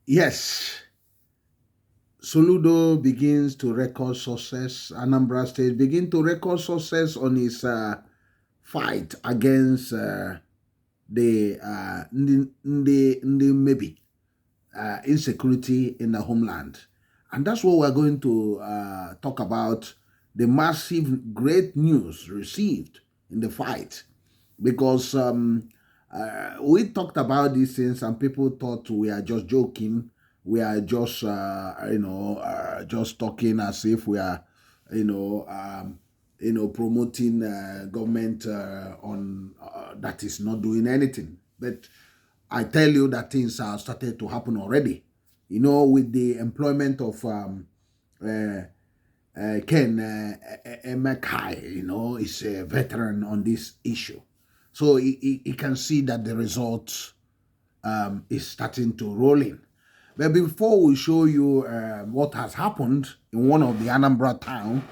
Yes, Soludo begins to record success. Anambra State begin to record success on his fight against the maybe insecurity in the homeland, and that's what we're going to talk about. The massive great news received in the fight, because we talked about these things and people thought we are just joking. We are just just talking as if we are you know promoting government on that is not doing anything. But I tell you that things are started to happen already. With the employment of Ken Emekai, is a veteran on this issue. So he can see that the result is starting to roll in. But before we show you what has happened in one of the Anambra town,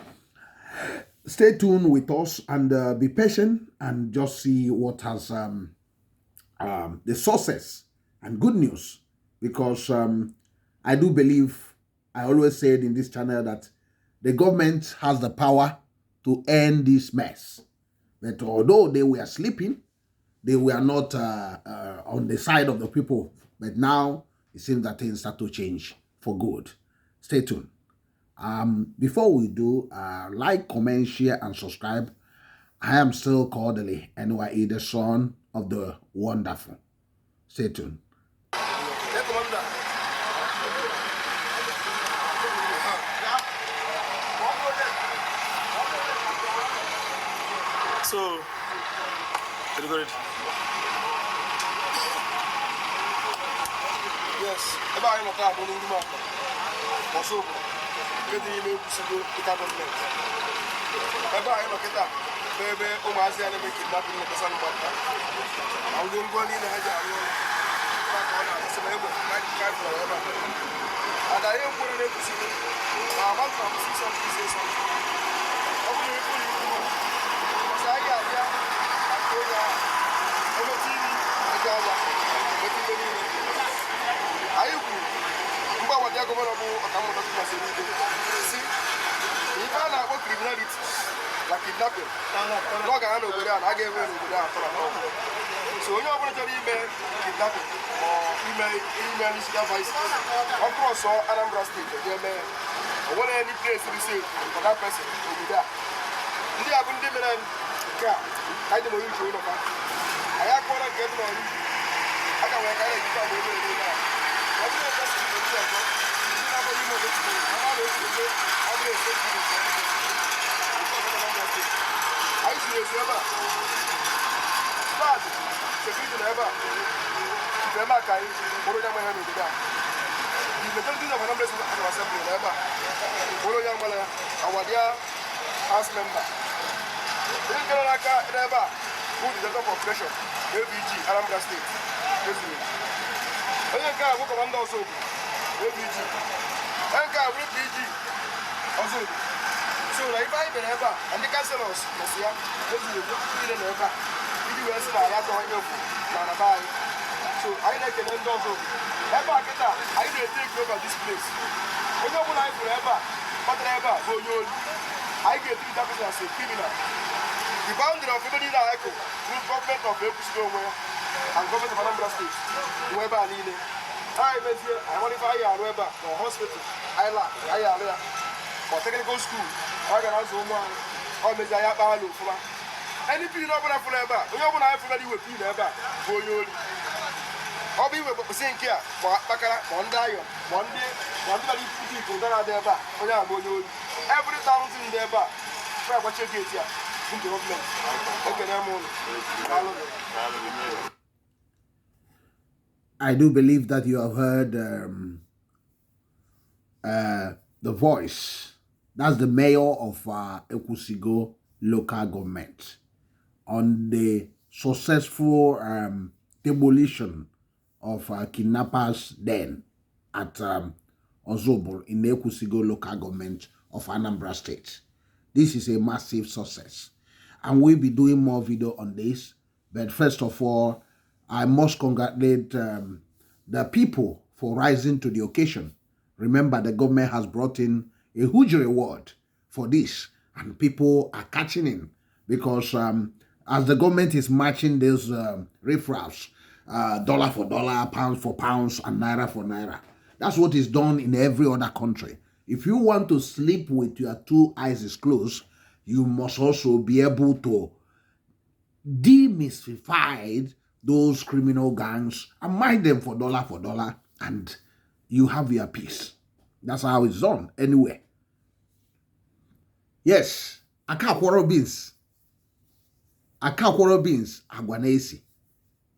stay tuned with us and be patient and just see what has the sources and good news. Because I do believe, I always said in this channel that the government has the power to end this mess. But although they were sleeping, they were not on the side of the people. But now it seems that things start to change for good. Stay tuned. Before we do, like, comment, share, and subscribe. I am still Kodili-nye, the son of the wonderful. Stay tuned. So, yes, about him attack on the market. Also, Kodili-nye government. About him attack. Baby, Omazi and make it back in the sun. I'm going to go in the Haja. And I am putting it to see. I want to see something. Like kidnapping. Log on over there, I gave her over there. So when you're going to email kidnapping or email is advice, of course, Anambra State, or what any place to receive for that person over there. Ndị abụ ndị mere nke a ka anyị nwere uche ụlọ ha. Anyị akpọrọ nke dị n'ọrụ uche. Aka nwere karịa ejikwa mgbe ebe ebe na. Ọ bụrụ ebe si ndị ọzọ, ndị na-abụghị ime obodo tinyere, ọ na-alụ otu ebe ọ bụrụ ese ndị ọzọ. Anyị siri esi ebe a. Baadị, sekuriti na ebe a. Ife ebe a ka anyị bụrụ onye nwere n'obodo a. The majority of Anambra State House of Assembly na ebe a. Bụrụ onye nwere awadia House member. This Canada never put the top of pressure. ABG, Anambra State. I think I will command also. ABG. I think I will PG. Also. So, if I ever, and the councillors, Messia, this is the never. If you are a lot of Nanabai. So, I like an end also. Ever get up, I will take over this place. When you will like forever, whatever, go you. I get treated as a criminal. The boundary of everybody now echo through government of Ozubulu and government of Anambra State. Whoever I need it. I modify your whoever for hospital, I for technical school, I can also one or Messiah Balu for anything over forever. We don't have to with you ever for you. I'll be with saying here for Bakara, one day, one day, one day people that are there. Every town in there, but what you get here. I do believe that you have heard the voice. That's the mayor of Ekusigo local government on the successful demolition of kidnappers den at Ozubulu in the Ekusigo local government of Anambra State. This is a massive success. And we'll be doing more video on this. But first of all, I must congratulate the people for rising to the occasion. Remember, the government has brought in a huge reward for this, and people are catching in because as the government is matching these riffraffs, dollar for dollar, pounds for pounds, and naira for naira. That's what is done in every other country. If you want to sleep with your two eyes closed, you must also be able to demystify those criminal gangs and mine them for dollar, and you have your peace. That's how it's done anyway. Yes, akakworo beans, agwanesi.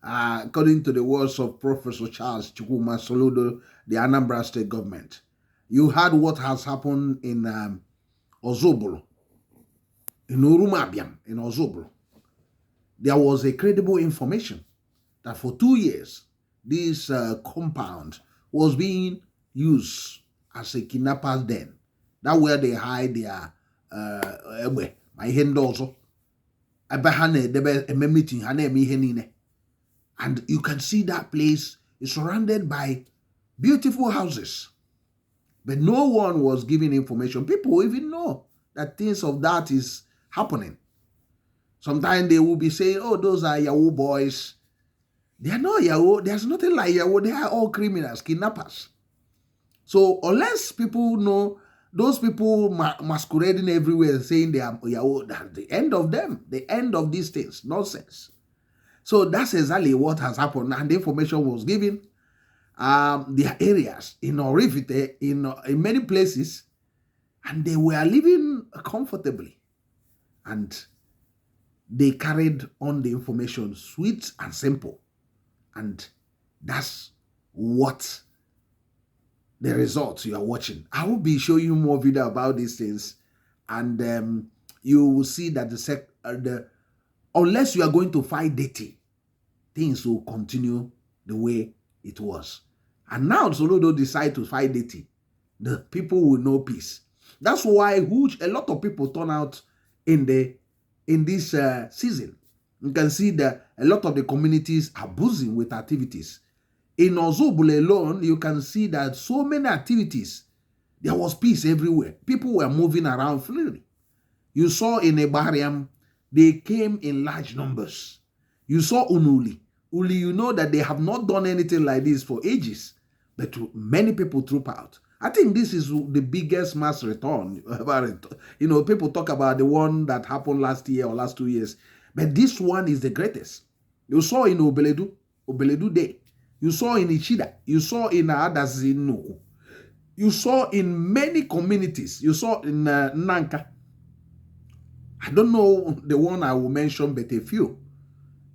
According to the words of Professor Charles Chukwuma Soludo, the Anambra state government. You heard what has happened in Ozubulu, in Urumabiam, in Ozubulu. There was a credible information that for 2 years, this compound was being used as a kidnapper's den. That's where they hide their my hand also. And you can see that place is surrounded by beautiful houses. But no one was giving information. People even know that things of that is happening. Sometimes they will be saying, oh, those are Yahoo boys. They are not Yahoo. There's nothing like Yahoo. They are all criminals, kidnappers. So unless people know, those people masquerading everywhere saying they are Yahoo, that's the end of them, the end of these things, nonsense. So that's exactly what has happened. And the information was given. Their areas in Orifite, in many places, and they were living comfortably. And they carried on the information sweet and simple. And that's what the results you are watching. I will be showing you more video about these things, and you will see that unless you are going to fight dirty, things will continue the way it was. And now Soludo decide to fight dirty. The people will know peace. That's why a lot of people turn out in this season. You can see that a lot of the communities are buzzing with activities. In Ozubulu alone, you can see that so many activities. There was peace everywhere. People were moving around freely. You saw in Ebariam, they came in large numbers. You saw Unuli. Uli, you know that they have not done anything like this for ages, but many people troop out. I think this is the biggest mass return. You know, people talk about the one that happened last year or last 2 years, but this one is the greatest. You saw in Obeledu Day. You saw in Ichida. You saw in Adazinuku. You saw in many communities. You saw in Nanka. I don't know the one I will mention, but a few.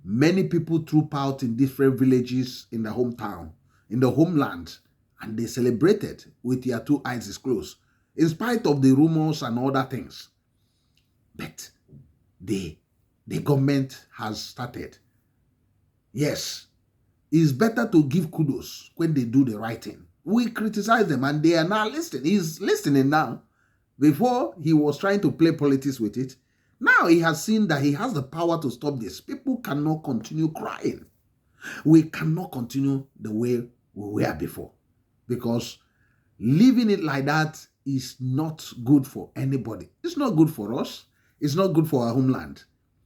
Many people troop out in different villages in the hometown, in the homeland, and they celebrated with their two eyes closed, in spite of the rumors and other things. But the government has started. Yes, it's better to give kudos when they do the right thing. We criticize them and they are now listening. He's listening now. Before, he was trying to play politics with it. Now he has seen that he has the power to stop this. People cannot continue crying. We cannot continue the way we were before, because living it like that is not good for anybody. It's not good for us. It's not good for our homeland.